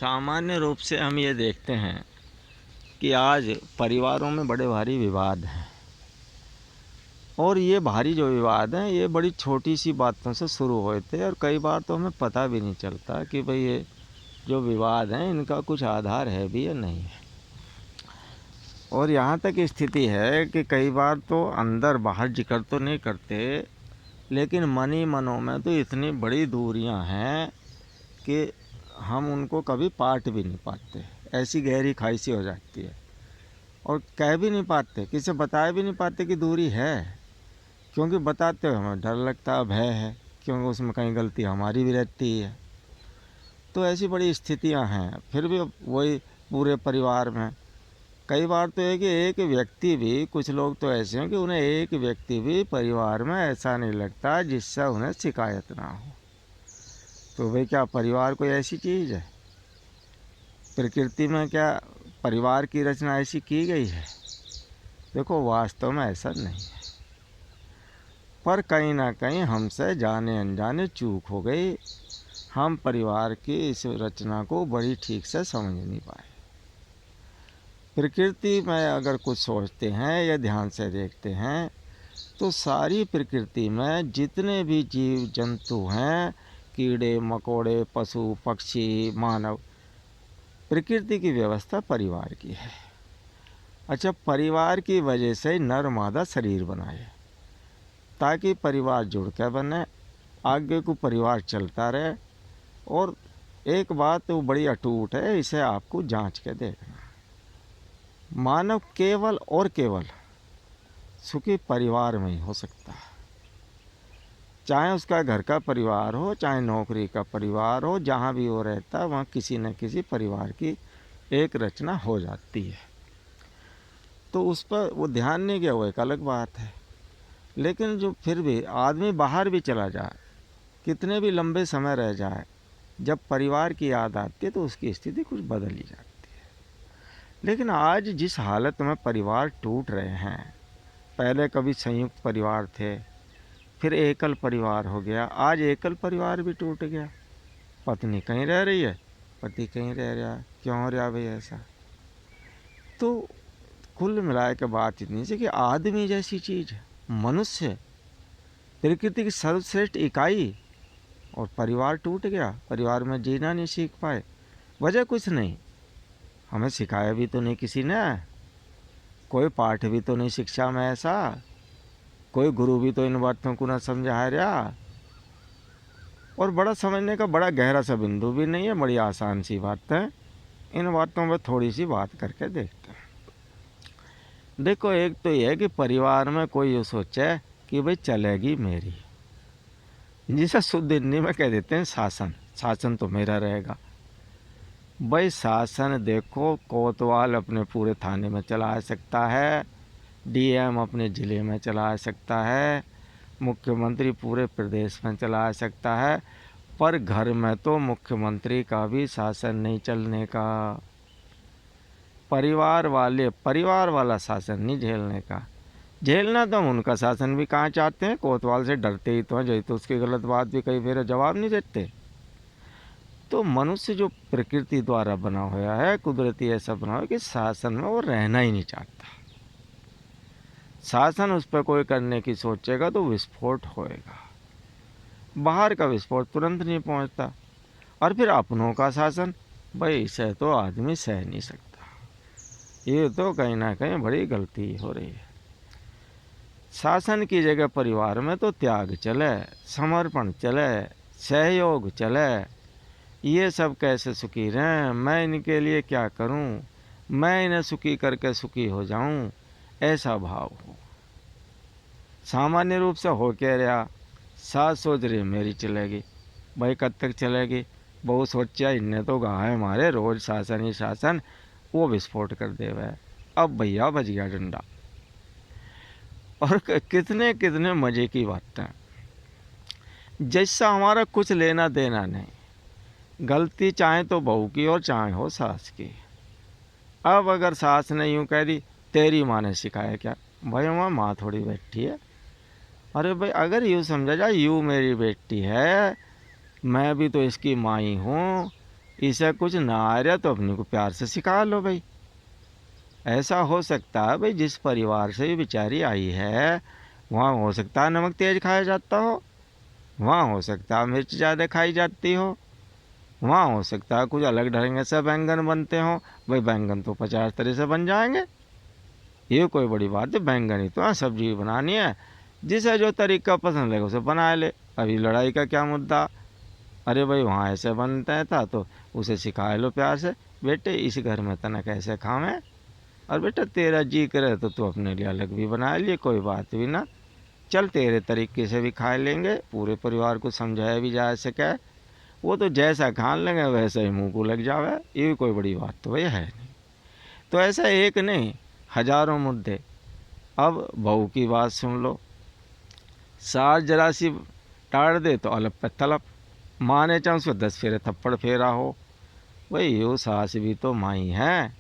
सामान्य रूप से हम ये देखते हैं कि आज परिवारों में बड़े भारी विवाद हैं, और ये भारी जो विवाद हैं ये बड़ी छोटी सी बातों से शुरू होते हैं, और कई बार तो हमें पता भी नहीं चलता कि भाई ये जो विवाद हैं इनका कुछ आधार है भी या नहीं है। और यहाँ तक स्थिति है कि कई बार तो अंदर बाहर जिक्र तो नहीं करते, लेकिन मन ही मनों में तो इतनी बड़ी दूरियाँ हैं कि हम उनको कभी पाट भी नहीं पाते। ऐसी गहरी खाई सी हो जाती है, और कह भी नहीं पाते, किसी बता भी नहीं पाते कि दूरी है, क्योंकि बताते हुए हमें डर लगता है, भय है, क्योंकि उसमें कहीं गलती हमारी भी रहती है। तो ऐसी बड़ी स्थितियां हैं। फिर भी वही पूरे परिवार में कई बार तो है कि एक व्यक्ति भी, कुछ लोग तो ऐसे हैं कि उन्हें एक व्यक्ति भी परिवार में ऐसा नहीं लगता जिससे उन्हें शिकायत ना हो। तो भाई क्या परिवार कोई ऐसी चीज़ है? प्रकृति में क्या परिवार की रचना ऐसी की गई है? देखो, वास्तव में ऐसा नहीं है, पर कहीं ना कहीं हमसे जाने अनजाने चूक हो गई। हम परिवार की इस रचना को बड़ी ठीक से समझ नहीं पाए। प्रकृति में अगर कुछ सोचते हैं या ध्यान से देखते हैं तो सारी प्रकृति में जितने भी जीव जंतु हैं, कीड़े मकोड़े, पशु पक्षी, मानव, प्रकृति की व्यवस्था परिवार की है। अच्छा, परिवार की वजह से नर मादा शरीर बनाए, ताकि परिवार जुड़ के बने, आगे को परिवार चलता रहे। और एक बात तो बड़ी अटूट है, इसे आपको जांच के देखना। मानव केवल और केवल सुखी परिवार में ही हो सकता है। चाहे उसका घर का परिवार हो, चाहे नौकरी का परिवार हो, जहाँ भी वो रहता है वहाँ किसी न किसी परिवार की एक रचना हो जाती है। तो उस पर वो ध्यान नहीं गया, वो एक अलग बात है। लेकिन जो फिर भी आदमी बाहर भी चला जाए, कितने भी लंबे समय रह जाए, जब परिवार की याद आती है तो उसकी स्थिति कुछ बदल ही जाती है। लेकिन आज जिस हालत में परिवार टूट रहे हैं, पहले कभी संयुक्त परिवार थे, फिर एकल परिवार हो गया, आज एकल परिवार भी टूट गया। पत्नी कहीं रह रही है, पति कहीं रह रहा है, क्यों हो रहा भाई ऐसा? तो कुल मिलाए के बात इतनी सी कि आदमी जैसी चीज़ है, मनुष्य प्रकृति की सर्वश्रेष्ठ इकाई, और परिवार टूट गया, परिवार में जीना नहीं सीख पाए। वजह कुछ नहीं, हमें सिखाया भी तो नहीं किसी ने, कोई पाठ भी तो नहीं शिक्षा में ऐसा, कोई गुरु भी तो इन बातों को ना समझा रहा, और बड़ा समझने का बड़ा गहरा सा बिंदु भी नहीं है, बड़ी आसान सी बात है। इन बातों पर थोड़ी सी बात करके देखते हैं। देखो, एक तो यह है कि परिवार में कोई ये सोचे कि भाई चलेगी मेरी, जिसे शुद्ध हिंदी में कह देते हैं शासन, शासन तो मेरा रहेगा। भाई शासन देखो, कोतवाल अपने पूरे थाने में चला सकता है, डीएम अपने ज़िले में चला सकता है, मुख्यमंत्री पूरे प्रदेश में चला सकता है, पर घर में तो मुख्यमंत्री का भी शासन नहीं चलने का, परिवार वाला शासन नहीं झेलने का। झेलना तो हम उनका शासन भी कहाँ चाहते हैं, कोतवाल से डरते ही तो हैं, जो तो उसकी गलत बात भी कई बार जवाब नहीं देते। तो मनुष्य जो प्रकृति द्वारा बना हुआ है, कुदरती ऐसा बना हुआ है कि शासन में वो रहना ही नहीं चाहता। शासन उस पर कोई करने की सोचेगा तो विस्फोट होएगा, बाहर का विस्फोट तुरंत नहीं पहुंचता। और फिर अपनों का शासन, भाई इसे तो आदमी सह नहीं सकता। ये तो कहीं ना कहीं बड़ी गलती हो रही है। शासन की जगह परिवार में तो त्याग चले, समर्पण चले, सहयोग चले। ये सब कैसे सुखी रहें, मैं इनके लिए क्या करूं, मैं इन्हें सुखी करके सुखी हो जाऊं, ऐसा भाव हो। सामान्य रूप से हो क्या रहा, सास सोच रही मेरी चलेगी, भाई कब तक चलेगी? बहू सोचा इनने तो कहा है हमारे रोज शासन ही शासन, वो विस्फोट कर दे वह, अब भैया बज गया डंडा। और कितने कितने मजे की बातें, जैसा हमारा कुछ लेना देना नहीं, गलती चाहे तो बहू की और चाहे हो सास की। अब अगर सास ने यूँ कह दी, तेरी माँ ने सिखाया क्या? भाई वहाँ माँ थोड़ी बैठी है। अरे भाई, अगर यूँ समझा जाए यूँ मेरी बेटी है, मैं भी तो इसकी माँ ही हूँ, इसे कुछ ना आ रहा तो अपने को प्यार से सिखा लो भाई। ऐसा हो सकता है भाई जिस परिवार से ये बेचारी आई है वहाँ हो सकता है नमक तेज खाया जाता हो, वहाँ हो सकता है मिर्च ज़्यादा खाई जाती हो, वहाँ हो सकता है कुछ अलग ढंग से बैंगन बनते हो। भाई बैंगन तो 50 तरह से बन जाएंगे, ये कोई बड़ी बात है। बैंगन ही तो है, सब्जी बनानी है, जिसे जो तरीका पसंद है उसे बना ले। अभी लड़ाई का क्या मुद्दा? अरे भाई वहाँ ऐसे बनता है था तो उसे सिखा लो प्यार से, बेटे इस घर में तना कैसे खावे, और बेटा तेरा जी करे तो तू अपने लिए अलग भी बना लिए, कोई बात भी ना, चल तेरे तरीके से भी खा लेंगे। पूरे परिवार को समझाया भी जा सके, वो तो जैसा खान लगे वैसा ही मुंह को लग जावे, ये भी कोई बड़ी बात तो भाई है नहीं। तो ऐसा एक नहीं, हजारों मुद्दे। अब बहू की बात सुन लो, सास जरा सी टाड़ दे तो अलग पे तलब, माने चाहे उसको 10 फेरे थप्पड़ फेरा हो। भाई यो सास भी तो माई है।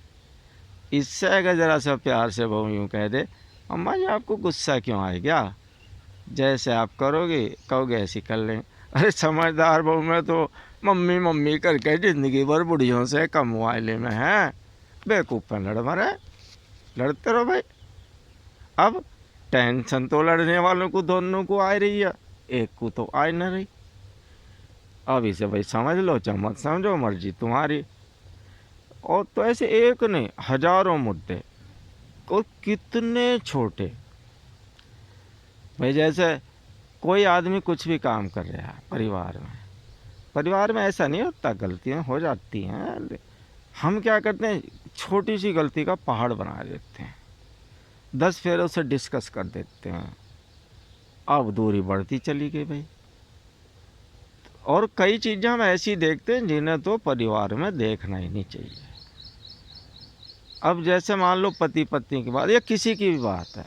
इससे अगर ज़रा सा प्यार से बहू यूँ कह दे, अम्मा जी आपको गुस्सा क्यों आए क्या, जैसे आप करोगे कहोगे ऐसी कर लें। अरे समझदार बहू में तो मम्मी मम्मी करके ज़िंदगी भर बुढ़ियों से कम मुआले में है, बेवकूफ़ पर लड़ मरे, लड़ते रहो भाई। अब टेंशन तो लड़ने वालों को दोनों को आ रही है, एक को तो आ न रही। अब इसे भाई समझ लो चाहे मत समझो, मर्जी तुम्हारी। और तो ऐसे एक नहीं हजारों मुद्दे, और कितने छोटे। भाई जैसे कोई आदमी कुछ भी काम कर रहा है परिवार में, परिवार में ऐसा नहीं होता, गलतियां हो जाती हैं। हम क्या करते हैं, छोटी सी गलती का पहाड़ बना देते हैं, 10 फेरों से डिस्कस कर देते हैं, अब दूरी बढ़ती चली गई भाई। और कई चीज़ें हम ऐसी देखते हैं जिन्हें तो परिवार में देखना ही नहीं चाहिए। अब जैसे मान लो पति पत्नी की बात या किसी की भी बात है,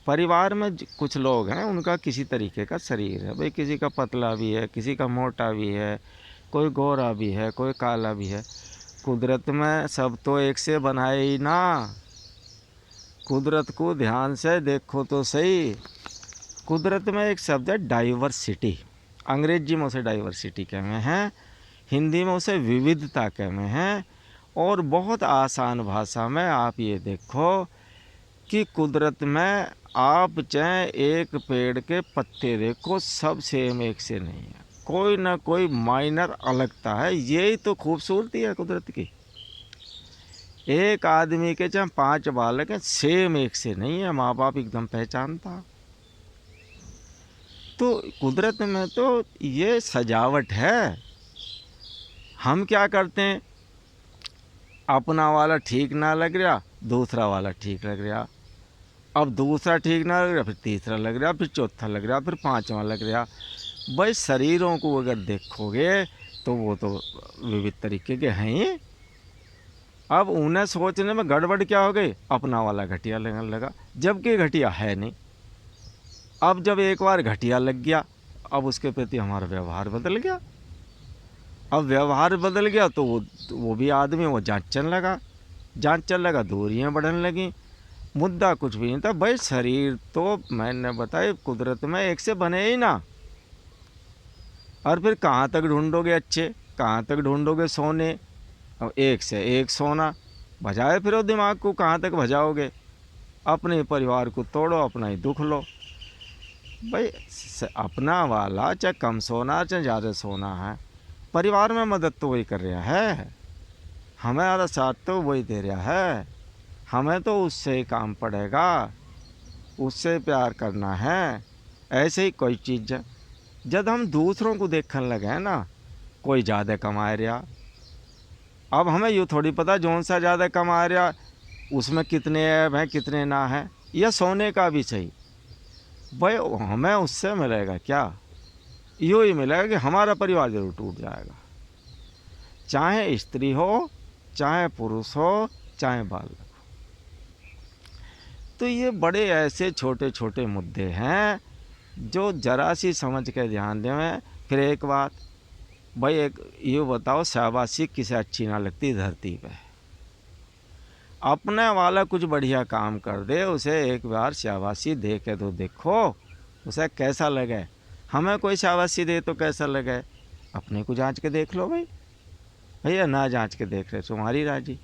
परिवार में कुछ लोग हैं उनका किसी तरीके का शरीर है भाई, किसी का पतला भी है, किसी का मोटा भी है, कोई गोरा भी है, कोई काला भी है। कुदरत में सब तो एक से बनाए ही ना, कुदरत को ध्यान से देखो तो सही। कुदरत में एक शब्द है डाइवर्सिटी, अंग्रेजी में उसे डाइवर्सिटी कहते हैं, हिंदी में उसे विविधता कहते हैं। और बहुत आसान भाषा में आप ये देखो कि कुदरत में आप चाहे एक पेड़ के पत्ते देखो, सब सेम एक से नहीं है, कोई ना कोई माइनर अलगता है। यही तो खूबसूरती है कुदरत की। एक आदमी के चाहे 5 बालक हैं, सेम एक से नहीं है, माँ बाप एकदम पहचानता। तो कुदरत में तो ये सजावट है। हम क्या करते हैं, अपना वाला ठीक ना लग रहा, दूसरा वाला ठीक लग रहा, अब दूसरा ठीक ना लग रहा, फिर तीसरा लग रहा, फिर चौथा लग रहा, फिर पांचवा लग रहा। भाई शरीरों को अगर देखोगे तो वो तो विविध तरीके के हैं ही। अब उन्हें सोचने में गड़बड़ क्या हो गई, अपना वाला घटिया लगने लगा, जबकि घटिया है नहीं। अब जब एक बार घटिया लग गया, अब उसके प्रति हमारा व्यवहार बदल गया। अब व्यवहार बदल गया तो वो भी आदमी वो जांचने लगा, दूरियां बढ़ने लगी। मुद्दा कुछ भी नहीं था भाई, शरीर तो मैंने बताया कुदरत में एक से बने ही ना। और फिर कहाँ तक ढूंढोगे अच्छे, कहाँ तक ढूंढोगे सोने, अब एक से एक सोना, भजाए फिरो दिमाग को, कहाँ तक भजाओगे। अपने परिवार को तोड़ो, अपना ही दुख लो भाई। अपना वाला चाहे कम सोना चाहे ज़्यादा सोना है, परिवार में मदद तो वही कर रहा है, हमारा साथ तो वही दे रहा है, हमें तो उससे ही काम पड़ेगा, उससे प्यार करना है। ऐसे ही कोई चीज़ जब हम दूसरों को देखने लगे ना, कोई ज़्यादा कमा रहा, अब हमें यूँ थोड़ी पता जौन सा ज़्यादा कमा रहा उसमें कितने ऐब हैं कितने ना हैं, या सोने का भी सही भाई, हमें उससे मिलेगा क्या, यूँ ही मिलेगा कि हमारा परिवार जरूर टूट जाएगा, चाहे स्त्री हो चाहे पुरुष हो चाहे बालक। तो ये बड़े ऐसे छोटे छोटे मुद्दे हैं जो जरा सी समझ के ध्यान दें। फिर एक बात भाई, एक ये बताओ, शाबाशी किसे अच्छी ना लगती धरती पे। अपने वाला कुछ बढ़िया काम कर दे, उसे एक बार शाबाशी दे के तो देखो उसे कैसा लगे। हमें कोई शाबाशी दे तो कैसा लगे, अपने को जांच के देख लो भाई। भैया ना जांच के देख रहे तुम्हारी राजी।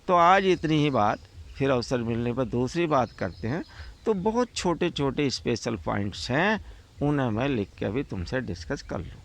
तो आज इतनी ही बात, फिर अवसर मिलने पर दूसरी बात करते हैं। तो बहुत छोटे छोटे स्पेशल पॉइंट्स हैं, उन्हें मैं लिख के अभी तुमसे डिस्कस कर लूँ।